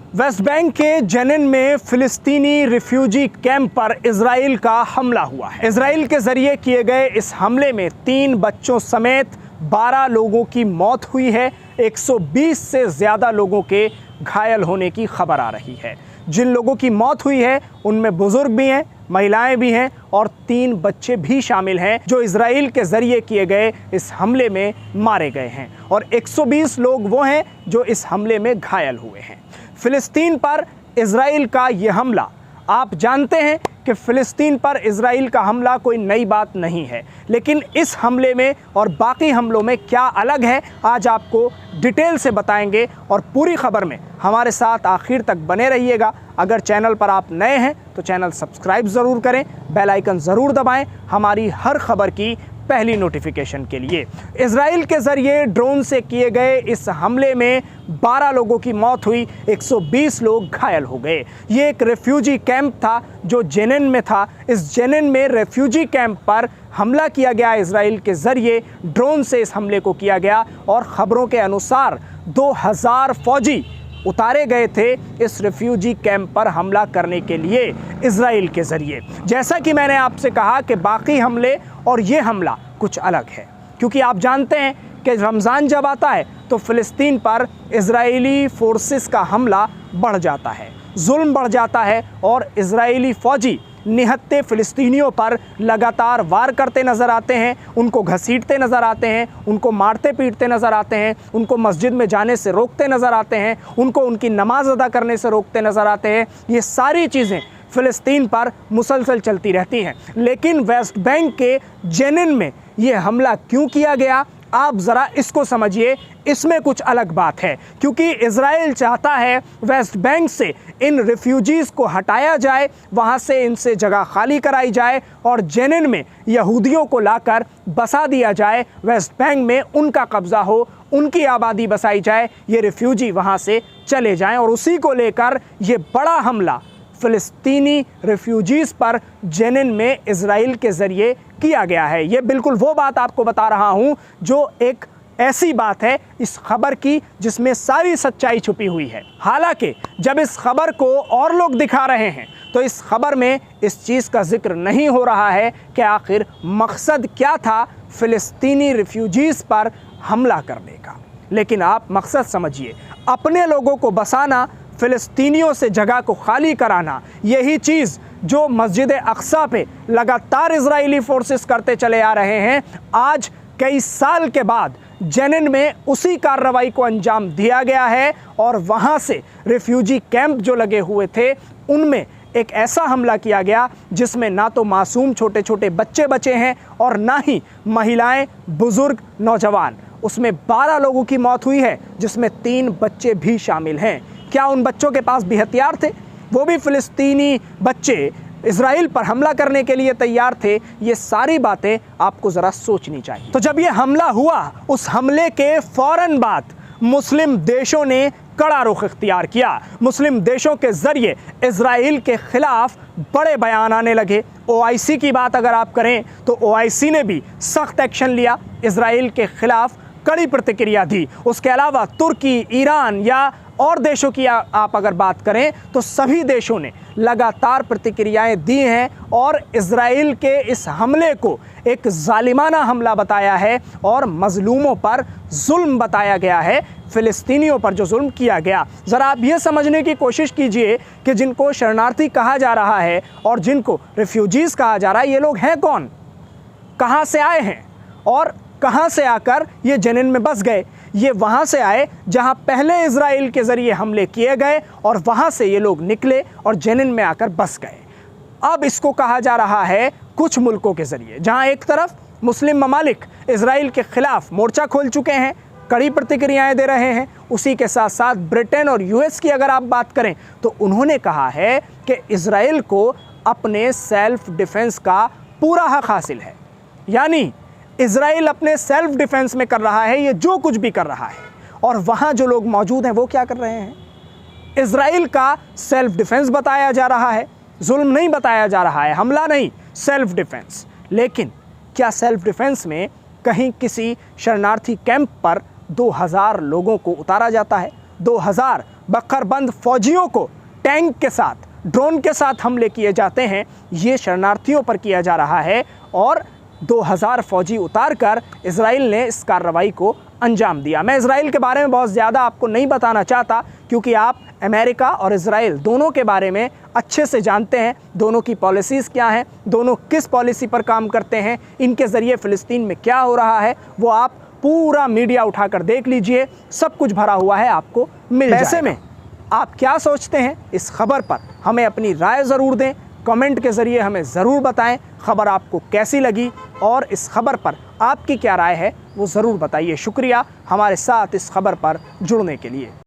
West Bank के Zenin में फिलिस्तीनी रिफ्यूजी कैंप पर इजराइल का हमला हुआ है। इजराइल के जरिए किए गए इस हमले में 3 बच्चों समेत 12 लोगों की मौत हुई है। 120 से ज़्यादा लोगों के घायल होने की खबर आ रही है। जिन लोगों की मौत हुई है उनमें बुजुर्ग भी हैं, महिलाएं भी हैं और 3 बच्चे भी शामिल हैं जो इजराइल के ज़रिए किए गए इस हमले में मारे गए हैं और 120 लोग वो हैं जो इस हमले में घायल हुए हैं। फ़िलिस्तीन पर इजराइल का ये हमला, आप जानते हैं कि फ़िलिस्तीन पर इजराइल का हमला कोई नई बात नहीं है, लेकिन इस हमले में और बाकी हमलों में क्या अलग है आज आपको डिटेल से बताएंगे और पूरी खबर में हमारे साथ आखिर तक बने रहिएगा। अगर चैनल पर आप नए हैं तो चैनल सब्सक्राइब ज़रूर करें, बेल आइकन ज़रूर दबाएं हमारी हर खबर की पहली नोटिफिकेशन के लिए। इजराइल के ज़रिए ड्रोन से किए गए इस हमले में 12 लोगों की मौत हुई, 120 लोग घायल हो गए। ये एक रेफ्यूजी कैंप था जो जेनिन में था। इस जेनिन में रेफ्यूजी कैंप पर हमला किया गया इजराइल के ज़रिए, ड्रोन से इस हमले को किया गया और ख़बरों के अनुसार 2000 फौजी उतारे गए थे इस रेफ्यूजी कैंप पर हमला करने के लिए इजराइल के ज़रिए। जैसा कि मैंने आपसे कहा कि बाकी हमले और ये हमला कुछ अलग है, क्योंकि आप जानते हैं कि रमज़ान जब आता है तो फ़िलिस्तीन पर इजरायली फोर्सेस का हमला बढ़ जाता है, जुल्म बढ़ जाता है और इजरायली फ़ौजी निहत्थे फ़िलिस्तीनियों पर लगातार वार करते नज़र आते हैं, उनको घसीटते नज़र आते हैं, उनको मारते पीटते नज़र आते हैं, उनको मस्जिद में जाने से रोकते नज़र आते हैं, उनको उनकी नमाज अदा करने से रोकते नज़र आते हैं। ये सारी चीज़ें फ़िलिस्तीन पर मुसलसल चलती रहती हैं। लेकिन वेस्ट बैंक के जेनिन में ये हमला क्यों किया गया, आप ज़रा इसको समझिए। इसमें कुछ अलग बात है, क्योंकि इजराइल चाहता है वेस्ट बैंक से इन रिफ्यूजीज़ को हटाया जाए, वहाँ से इनसे जगह खाली कराई जाए और जेनिन में यहूदियों को लाकर बसा दिया जाए। वेस्ट बैंक में उनका कब्ज़ा हो, उनकी आबादी बसाई जाए, ये रिफ्यूजी वहाँ से चले जाएं और उसी को लेकर ये बड़ा हमला फ़िलिस्तीनी रिफ्यूजीज़ पर जेनिन में इजराइल के ज़रिए किया गया है। ये बिल्कुल वो बात आपको बता रहा हूँ जो एक ऐसी बात है इस खबर की जिसमें सारी सच्चाई छुपी हुई है। हालांकि जब इस खबर को और लोग दिखा रहे हैं तो इस खबर में इस चीज़ का जिक्र नहीं हो रहा है कि आखिर मकसद क्या था फ़िलिस्तीनी रिफ्यूजीज़ पर हमला करने का। लेकिन आप मकसद समझिए, अपने लोगों को बसाना, फ़िलिस्तीनियों से जगह को खाली कराना, यही चीज़ जो मस्जिद अक्सा पे लगातार इजरायली फोर्सेस करते चले आ रहे हैं, आज कई साल के बाद जेनिन में उसी कार्रवाई को अंजाम दिया गया है और वहाँ से रिफ्यूजी कैंप जो लगे हुए थे उनमें एक ऐसा हमला किया गया जिसमें ना तो मासूम छोटे छोटे बच्चे बचे हैं और ना ही महिलाएं, बुजुर्ग, नौजवान। उसमें 12 लोगों की मौत हुई है जिसमें 3 बच्चे भी शामिल हैं। क्या उन बच्चों के पास भी हथियार थे? वो भी फ़िलिस्तीनी बच्चे इजराइल पर हमला करने के लिए तैयार थे। ये सारी बातें आपको ज़रा सोचनी चाहिए। तो जब ये हमला हुआ, उस हमले के फ़ौरन बाद मुस्लिम देशों ने कड़ा रुख इख्तियार किया। मुस्लिम देशों के ज़रिए इजराइल के ख़िलाफ़ बड़े बयान आने लगे। OIC की बात अगर आप करें तो OIC ने भी सख्त एक्शन लिया, इजराइल के ख़िलाफ़ कड़ी प्रतिक्रिया दी। उसके अलावा तुर्की, ईरान या और देशों की आप अगर बात करें तो सभी देशों ने लगातार प्रतिक्रियाएं दी हैं और इजराइल के इस हमले को एक जालिमाना हमला बताया है और मजलूमों पर जुल्म बताया गया है, फ़िलिस्तीनियों पर जो जुल्म किया गया। ज़रा आप ये समझने की कोशिश कीजिए कि जिनको शरणार्थी कहा जा रहा है और जिनको रिफ्यूजीज़ कहा जा रहा है, ये लोग हैं कौन, कहाँ से आए हैं और कहाँ से आकर ये जेनिन में बस गए। ये वहाँ से आए जहाँ पहले इजराइल के ज़रिए हमले किए गए और वहाँ से ये लोग निकले और जेनिन में आकर बस गए। अब इसको कहा जा रहा है कुछ मुल्कों के ज़रिए, जहाँ एक तरफ मुस्लिम ममालिक इजराइल के ख़िलाफ़ मोर्चा खोल चुके हैं, कड़ी प्रतिक्रियाएं दे रहे हैं। उसी के साथ साथ ब्रिटेन और US की अगर आप बात करें तो उन्होंने कहा है कि इजराइल को अपने सेल्फ डिफेंस का पूरा हक हासिल है। यानी इजराइल अपने सेल्फ डिफेंस में कर रहा है ये जो कुछ भी कर रहा है, और वहाँ जो लोग मौजूद हैं वो क्या कर रहे हैं, इजराइल का सेल्फ डिफेंस बताया जा रहा है, जुल्म नहीं बताया जा रहा है, हमला नहीं, सेल्फ डिफेंस। लेकिन क्या सेल्फ डिफेंस में कहीं किसी शरणार्थी कैंप पर 2000 लोगों को उतारा जाता है? 2000 बख्तरबंद फौजियों को टैंक के साथ, ड्रोन के साथ हमले किए जाते हैं, ये शरणार्थियों पर किया जा रहा है और 2000 फौजी उतारकर इजराइल ने इस कार्रवाई को अंजाम दिया। मैं इजराइल के बारे में बहुत ज़्यादा आपको नहीं बताना चाहता क्योंकि आप अमेरिका और इजराइल दोनों के बारे में अच्छे से जानते हैं, दोनों की पॉलिसीज़ क्या हैं, दोनों किस पॉलिसी पर काम करते हैं, इनके ज़रिए फ़िलिस्तीन में क्या हो रहा है, वो आप पूरा मीडिया उठाकर देख लीजिए, सब कुछ भरा हुआ है, आपको मिल जाएगा। ऐसे में आप क्या सोचते हैं इस खबर पर? हमें अपनी राय ज़रूर दें, कमेंट के ज़रिए हमें ज़रूर बताएं खबर आपको कैसी लगी और इस खबर पर आपकी क्या राय है वो ज़रूर बताइए। शुक्रिया हमारे साथ इस खबर पर जुड़ने के लिए।